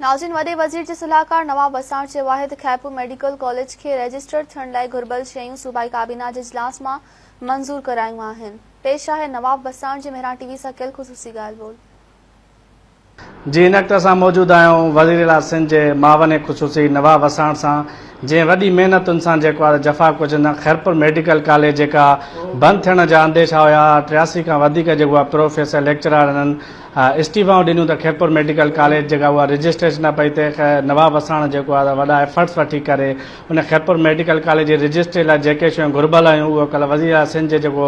नाज़रीन, वॾे वज़ीर जे सलाहकार नवाब वसाण चयो आहे त खैरपुर मेडिकल कॉलेज खे रजिस्टर थियण लाइ घुर्बल शयूं सूबाई काबीना जे इजलास मां मंज़ूर करायूं आहिनि। पेश आहे नवाब वसाण जे मेहरान टीवी सां कयल ख़ुसूसी ॻाल्हि ॿोल। जी हिन वक़्त असां मौजूद आहियूं वज़ीर सिंध जे मावन ख़ुसूसी नवाब वसाण सां, जंहिं वॾी महिनतुनि सां जेको आहे जफ़ा कुझु खैरपुर मेडिकल कॉलेज जेका बंदि थियण जा अंदेशा हुआ, 83 खां वधीक जेको आहे प्रोफेसर लेक्चरर हिननि इस्तीफ़ाऊं ॾिनियूं त खैरपुर मेडिकल कॉलेज जेका उहा रजिस्ट्रेशन न पई थिए। नवाब वसाण जेको आहे वॾा एफर्ट्स वठी करे उन खैरपुर मेडिकल कॉलेज जी रजिस्ट्री लाइ जेके शयूं घुर्बल आहियूं उहो कल्ह वज़ीर सिंध जे जेको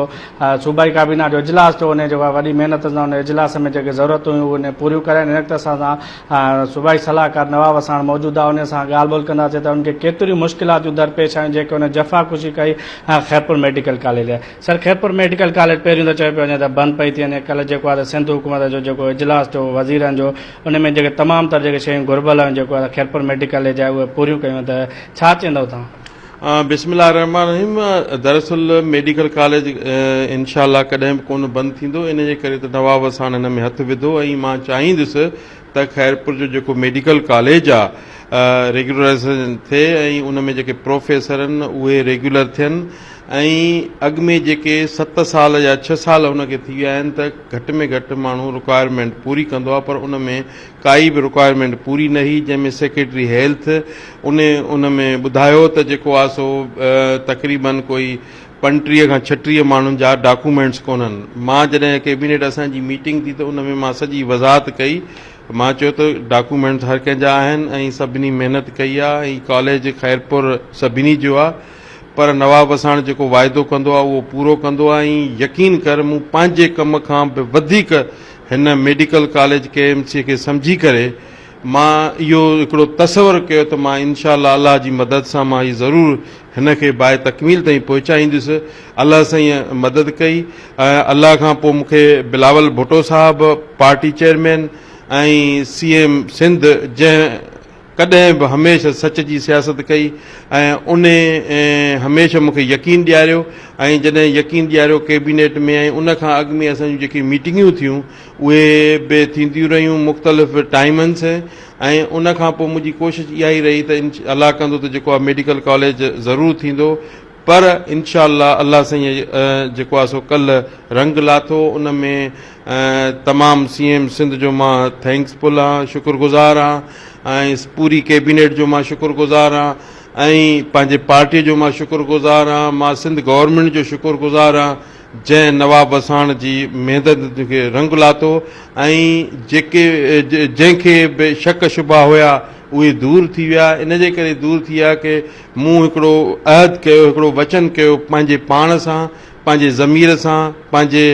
सूबाई काबीना जो इजलास थियो, उन जेको आहे वॾी महिनत सां उन इजलास में जेके ज़रूरत हुयूं उन पूरियूं कराइनि। हिन वक़्तु असां सूबाई सलाहकार नवाब वसाण मौजूदु आहे, उन सां ॻाल्हि ॿोल कंदासीं त उनखे केतिरियूं मुश्किलातूं दरपेश आहियूं जेके उन जफ़ा ख़ुशी कई खैरपुर मेडिकल कॉलेज आहे। सर, खैरपुर मेडिकल कॉलेज पहिरियों त चयो पियो वञे त बंदि पई थी वञे, कल्ह जेको आहे सिंध हुकूमत जो जेको इजलास थियो वज़ीरनि जो, उन में जेके तमामु तर जेके शयूं घुर्बल आहिनि जेको आहे खैरपुर मेडिकल जा उहे पूरियूं कयूं, त छा चवंदव तव्हां? बिस्मिल्लाह रहमान रहीम। दरअसल मेडिकल कॉलेज इंशाअल्लाह कॾहिं बि कोन बंदि थींदो, इन जे करे त नवाब वसाण हिन में हथु विधो ऐं मां चाहींदुसि त खैरपुर जो जेको मेडिकल कॉलेज आहे रेगुलराइज़ेशन थिए ऐं उन में जेके प्रोफेसर आहिनि उहे रेगुलर थियनि ऐं अॻु में जेके 7 साल या 6 साल उनखे थी विया आहिनि त घटि में घटि माण्हू रिक्वायरमेंट पूरी कंदो आहे, पर उन में काई बि रिक्वायरमेंट पूरी न हुई, जंहिंमें सेक्रेटरी हेल्थ उन में ॿुधायो त जेको आहे सो तक़रीबन कोई 35 खां 36 माण्हुनि जा डॉक्यूमेंट्स कोन्हनि। मां जॾहिं कैबिनेट असांजी मीटिंग थी त उन में मां सॼी वज़ाहत कई, मां चयो त डॉक्यूमेंट्स हर कंहिंजा आहिनि ऐं सभिनी महिनत कई आहे ऐं कॉलेज खैरपुर सभिनी जो आहे, पर नवाब वसाण जेको वाइदो कंदो आहे उहो पूरो कंदो आहे। ऐं यकीन कर मूं पंहिंजे कम खां बि वधीक हिन मेडिकल कॉलेज KMC खे सम्झी करे मां इहो हिकिड़ो तसवर कयो त मां इंशाअल्लाह अल्लाह जी मदद सां मां हीअ ज़रूरु हिन खे बाहि तकमील ताईं पहुचाईंदुसि। अल्लाह सां ईअं मदद कई। अल्लाह खां पोइ मूंखे बिलावल भुट्टो साहिबु पार्टी चेयरमैन ऐं CM सिंध जंहिं कॾहिं बि हमेशह सच जी सियासत कई ऐं उन हमेशह मूंखे यकीन ॾियारियो ऐं जॾहिं यकीन ॾियारियो कैबिनेट में ऐं उन खां अॻु में असांजूं जेकी मीटिंगियूं थियूं उहे बि थींदियूं रहियूं मुख़्तलिफ़ टाइमनि से, ऐं उन खां पोइ मुंहिंजी कोशिशि इहा ई रही त अल्लाह कंदो त जेको आहे मेडिकल कॉलेज ज़रूरु थींदो, पर इंशाअल्लाह अल्लाह साईं जेको आहे सो कल्ह रंग लाथो। उन में तमामु CM सिंध जो मां थैंक्सफुल आहियां, शुक्रगुज़ार आहियां ऐं पूरी कैबिनेट जो मां शुक्रगुज़ार आहियां ऐं पंहिंजे पार्टीअ जो मां शुक्रगुज़ार आहियां। मां सिंध गवर्नमेंट जो शुक्रगुज़ार आहियां जंहिं नवाब वसाण जी महिनत खे रंग लाथो ऐं जंहिंखे बि शक शुबा हुया उहे दूर थी विया। इन जे करे दूर थी विया कि मूं हिकिड़ो अहद कयो, हिकिड़ो वचन कयो पंहिंजे पाण सां, पंहिंजे ज़मीर सां, पंहिंजे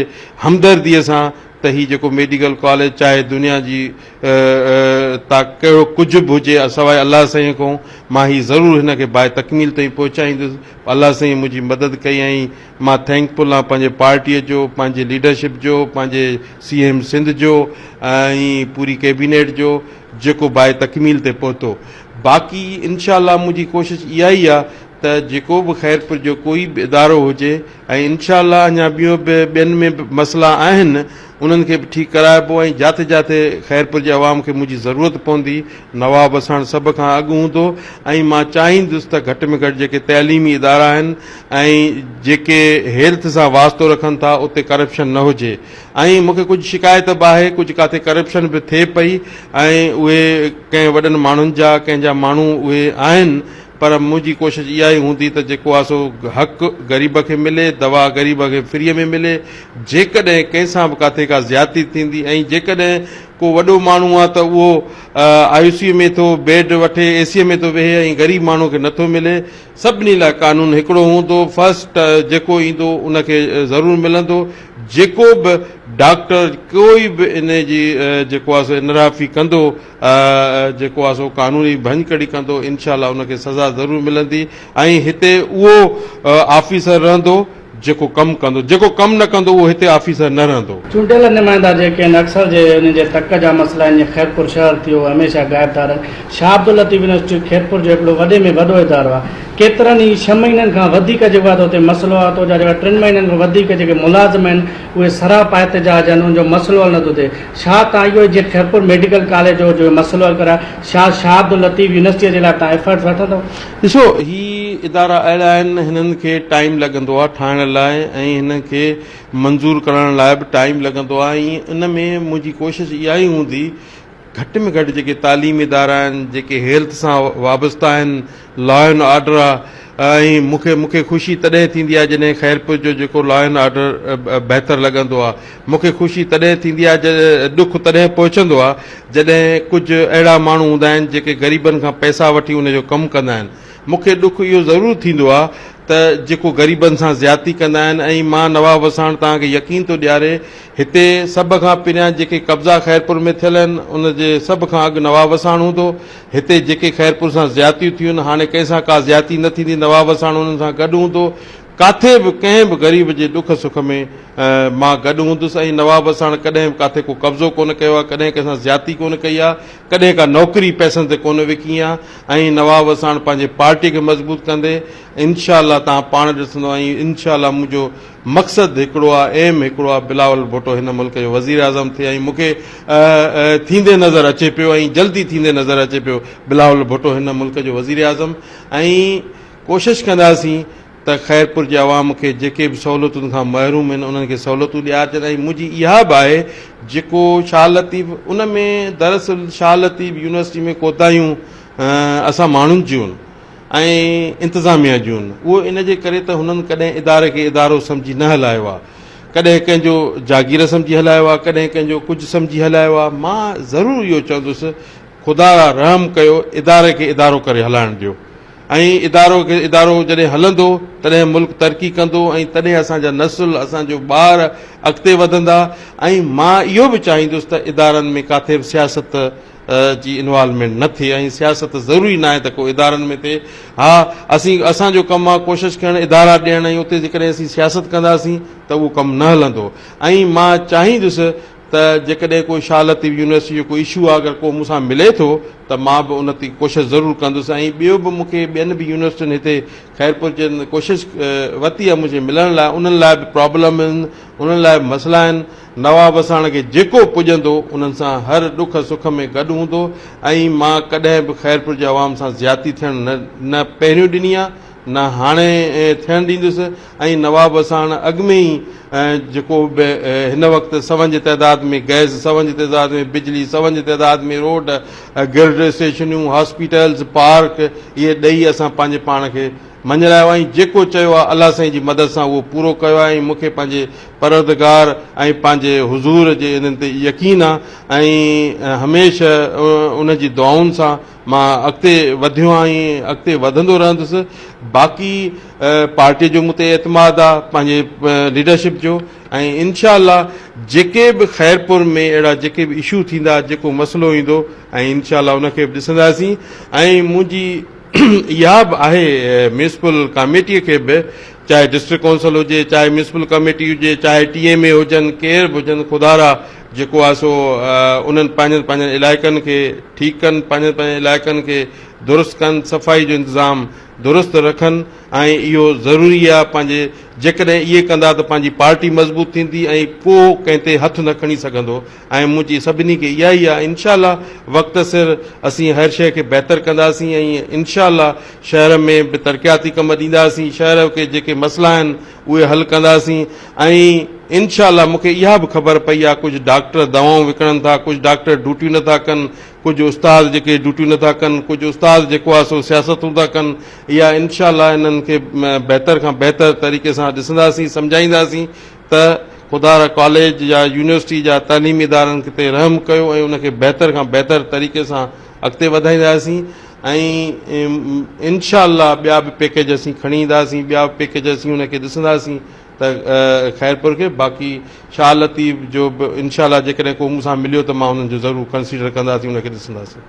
हमदर्दीअ सां त हीउ जेको मेडिकल कॉलेज चाहे दुनिया जी कहिड़ो कुझु बि हुजे सवाइ अल्लाह साईं खां, मां हीउ ज़रूरु हिन खे बाहि तकमील ताईं पहुचाईंदुसि। अल्लाह साईं मुंहिंजी मदद कई ऐं मां थैंकफुल आहियां पंहिंजे पार्टीअ जो, पंहिंजे लीडरशिप जो, पंहिंजे CM सिंध जो ऐं पूरी कैबिनेट जो जेको बाहि तकमील ते पहुतो। बाक़ी इंशाअल्लाह मुंहिंजी कोशिशि इहा ई आहे त जेको बि खैरपुर जो कोई बि इदारो हुजे ऐं इंशाअल्लाह अञा ॿियनि में बि मसइला आहिनि उन्हनि खे बि ठीकु कराइबो ऐं जिते जिते खैरपुर जे अवाम खे मुंहिंजी ज़रूरत पवंदी नवाब वसाण सभ खां अॻु हूंदो ऐं मां चाहींदुसि त घटि में घटि जेके तइलीमी इदारा आहिनि ऐं जेके हेल्थ सां वास्तो रखनि था उते करप्शन न हुजे। ऐं मूंखे कुझु शिकायत बि आहे, कुझु किथे करप्शन बि थिए पई ऐं उहे कंहिं वॾनि माण्हुनि जा कंहिंजा माण्हू उहे आहिनि, पर मुंहिंजी कोशिशि इहा ई हूंदी त जेको आहे सो हक़ु ग़रीब खे मिले, दवा ग़रीब खे फ्रीअ में मिले। जेकॾहिं कंहिंसां बि किथे का ज़्यादती थींदी ऐं जेकॾहिं को वॾो माण्हू आहे त उहो ICU में थो बेड वठे, AC में थो वेहे ऐं ग़रीब माण्हू खे नथो मिले, सभिनी लाइ कानून हिकिड़ो हूंदो। फस्ट जेको ईंदो उनखे ज़रूरु मिलंदो। जेको बि डॉक्टर कोई बि इन जी जेको आहे सो इनराफ़ी कंदो, जेको आहे सो कानूनी भंजकड़ी कंदो, इंशाअल्लाह उनखे सज़ा ज़रूरु मिलंदी ऐं हिते उहो ऑफिसर रहंदो जेको कमु कंदो, जेको कमु न कंदो उहो हिते ऑफिसर न रहंदो। चूंडियल नुमाइंदा जेके आहिनि अक्सर जे उन जे तक जा मसइला आहिनि, जीअं खैरपुर शहर थियो हमेशह गाइब था रहनि। शाह अब्दुल लतीफ़ यूनिवर्सिटी खैरपुर जो हिकिड़ो वॾे में वॾो इदारो आहे, केतिरनि ई 6 महीननि खां वधीक जेको आहे त हुते मसइलो आहे, तो जा जेका 3 महीननि खां वधीक जेके मुलाज़िम आहिनि उहे सराप एहतजाज आहिनि, उनजो मसइलो हल नथो थिए। छा तव्हां इहो जीअं खैरपुर मेडिकल कॉलेज जो मसइलो हल कराए, शाह अब्दुल लतीफ़ यूनिवर्सिटीअ जे लाइ तव्हां एफर्ट्स वठंदव? ॾिसो, ही इदारा अहिड़ा आहिनि, हिननि खे टाइम लॻंदो आहे ठाहिण लाइ ऐं हिन खे मंज़ूर करण लाइ बि टाइम लॻंदो आहे। ऐं इन में मुंहिंजी कोशिशि इहा ई हूंदी, घटि में घटि जेके तालीमी इदारा आहिनि, जेके हेल्थ सां वाबस्ता आहिनि, लॉ एंड ऑर्डर आहे, ऐं मूंखे ख़ुशी तॾहिं थींदी आहे जॾहिं खैरपुर जो जेको लॉ एंड ऑर्डर बहितरु लॻंदो आहे। मूंखे ख़ुशी तॾहिं थींदी आहे, ॾुख तॾहिं पहुचंदो आहे जॾहिं कुझु अहिड़ा माण्हू हूंदा आहिनि जेके ग़रीबनि खां पैसा वठी उनजो कमु कंदा आहिनि। मूंखे ॾुख इहो ज़रूरु थींदो आहे त जेको ग़रीबनि सां ज़्यादती कंदा आहिनि। ऐं मां नवाब वसाण तव्हांखे यकीन थो ॾियारे, हिते सभ खां पहिरियां जेके कब्ज़ा खैरपुर में थियल आहिनि उनजे सभ खां अॻु नवाब वसाण हूंदो। हिते जेके खैरपुर सां ज़्यादतियूं थियूं आहिनि, हाणे कंहिंसां का ज़्यादती न थींदी, नवाब वसाण उन्हनि सां गॾु हूंदो। काथे बि कंहिं बि ग़रीब जे ॾुख सुख में मां गॾु हूंदुसि। ऐं नवाब वसाण कॾहिं बि काथे को कब्ज़ो कोन कयो आहे, कॾहिं कंहिंसां ज़्यादती कोन कई आहे, कॾहिं का नौकिरी पैसनि ते कोन विकी आहे। ऐं नवाब वसाण पंहिंजे पार्टीअ खे मज़बूत कंदे इनशाअल्लाह तव्हां पाण ॾिसंदो। ऐं इनशाअल्लाह मुंहिंजो मक़सदु हिकिड़ो आहे, एम हिकिड़ो आहे, बिलावल भुट्टो हिन मुल्क जो वज़ीर आज़म थिए। ऐं मूंखे थींदे नज़र अचे पियो, ऐं जल्दी थींदे नज़र अचे पियो बिलावल भुट्टो हिन मुल्क जो वज़ीर आज़म। ऐं कोशिशि कंदासीं त खैरपुर जे अवाम खे जेके बि सहूलियतुनि खां महरूम आहिनि उन्हनि खे सहूलियतूं ॾियारजनि। ऐं मुंहिंजी इहा बि आहे, जेको शाह लतीफ़ उन में दरअसल शाह लतीफ़ यूनिवर्सिटी में कोताहियूं असां माण्हुनि जूं ऐं इंतिज़ामिया जूं, उहो इन जे करे त हुननि कॾहिं इदारे खे इदारो सम्झी न हलायो आहे, कॾहिं कंहिंजो जागीर सम्झी हलायो आहे, कॾहिं कंहिंजो कुझु सम्झी हलायो आहे। मां ज़रूरु इहो चवंदुसि, ख़ुदा रहम कयो, इदारे खे इदारो करे हलाइण ॾियो। ऐं इदारो जॾहिं हलंदो तॾहिं मुल्क तरक़ी कंदो, ऐं तॾहिं असांजा नसुल, असांजो ॿार अॻिते वधंदा। ऐं मां इहो बि चाहींदुसि त इदारनि में काथे बि सियासत जी इन्वॉल्वमेंट न थिए। ऐं सियासत ज़रूरी न आहे त को इदारनि में थिए। हा, असांजो कमु आहे कोशिशि करणु, इदारा ॾियणु, ऐं उते जेकॾहिं असीं सियासत कंदासीं त उहो कमु न हलंदो। ऐं मां चाहींदुसि त जेकॾहिं कोई शाह लतीफ़ यूनिवर्सिटी जो कोई इशू आहे, अगरि को मूंसां मिले थो त मां बि उन ते कोशिशि ज़रूरु कंदुसि। ऐं ॿियो बि मूंखे ॿियनि बि यूनिवर्सिटियुनि हिते खैरपुर जनि कोशिशि वरिती आहे मुंहिंजे मिलण लाइ, उन्हनि लाइ बि प्रॉब्लम आहिनि, उन्हनि लाइ बि मसइला आहिनि। नवाब वसाण खे जेको पुॼंदो उन्हनि सां हर ॾुख सुख में गॾु हूंदो। ऐं मां कॾहिं बि खैरपुर जे अवाम सां ज़्यादती थियणु न पहिरियों ॾिनी आहे, न हाणे थियणु ॾींदुसि। ऐं नवाब वसाण अॻु में ई जेको बि हिन वक़्तु सवनि जी तइदाद में गैस, सवनि जी तइदाद में बिजली, सवनि जी तइदाद में रोड, गिल्ड स्टेशनूं, हॉस्पिटल्स, पार्क, इहे ॾेई असां पंहिंजे पाण खे मञरायो। ऐं जेको चयो आहे अलाह साईं जी मदद सां उहो पूरो कयो आहे। ऐं मूंखे पंहिंजे परवरदिगार ऐं पंहिंजे हुज़ूर जे इन्हनि ते यकीन आहे। ऐं हमेशह उन जी दुआउनि सां मां अॻिते वधियो आहियां, अॻिते वधंदो रहंदुसि। बाक़ी पार्टीअ जो मूं ते एतमाद आहे, पंहिंजे लीडरशिप जो। ऐं इनशाअल्लाह जेके बि खैरपुर में अहिड़ा जेके बि इशू थींदा, जेको मसइलो ईंदो, ऐं इनशाअल्लाह उनखे बि ॾिसंदासीं। ऐं मुंहिंजी इहा बि आहे म्यूनिसिपल कमेटीअ खे बि, चाहे डिस्ट्रिक्ट काउंसिल हुजे, चाहे म्यूनिसिपल कमेटी हुजे, चाहे TMA हुजनि, केर बि हुजनि, ख़ुदारा जेको आहे सो उन्हनि पंहिंजनि इलाइक़नि खे ठीकु कनि, पंहिंजनि इलाइक़नि खे दुरुस्त कनि, सफ़ाई जो इंतज़ाम दुरुस्त रखनि। ऐं इहो ज़रूरी आहे, पंहिंजे जेकॾहिं इहे कंदा त पंहिंजी पार्टी मज़बूत थींदी ऐं को कंहिं ते हथु न खणी सघंदो। ऐं मुंहिंजी सभिनी खे इहा ई आहे, इनशाअल्लाह वक़्त सिर असीं हर शइ खे बहितरु कंदासीं। ऐं इनशाअल्लाह शहर में बि तरक़ियाती कम ॾींदासीं, शहर के जेके मसइला आहिनि उहे हल कंदासीं। ऐं इनशाअल्लाह मूंखे इहा बि ख़बर पई आहे, कुझु डॉक्टर दवाऊं विकिणनि था, कुझु डॉक्टर ड्यूटियूं नथा कनि, कुझु उस्ताद जेके ड्यूटियूं नथा कनि, कुझु उस्ताद जेको आहे सो सियासतूं था कनि। इहा इनशाअल्लाह इन्हनि खे बहितर खां बहितर तरीक़े सां ॾिसंदासीं, सम्झाईंदासीं त ख़ुदा कॉलेज या यूनिवर्सिटी जा तालीमी इदारनि ते रहम कयो ऐं उनखे बहितर खां बहितर तरीक़े सां अॻिते वधाईंदासीं। ऐं इनशाअल्लाह ॿिया बि पैकेज असीं खणी ईंदासीं, ॿिया बि पैकेज असीं उनखे ॾिसंदासीं त खैरपुर खे। बाक़ी शाह लतीफ़ जो बि इनशाअल्लाह जेकॾहिं को मूंसां मिलियो त मां हुननि जो ज़रूरु कंसीडर कंदासीं, उनखे ॾिसंदासीं।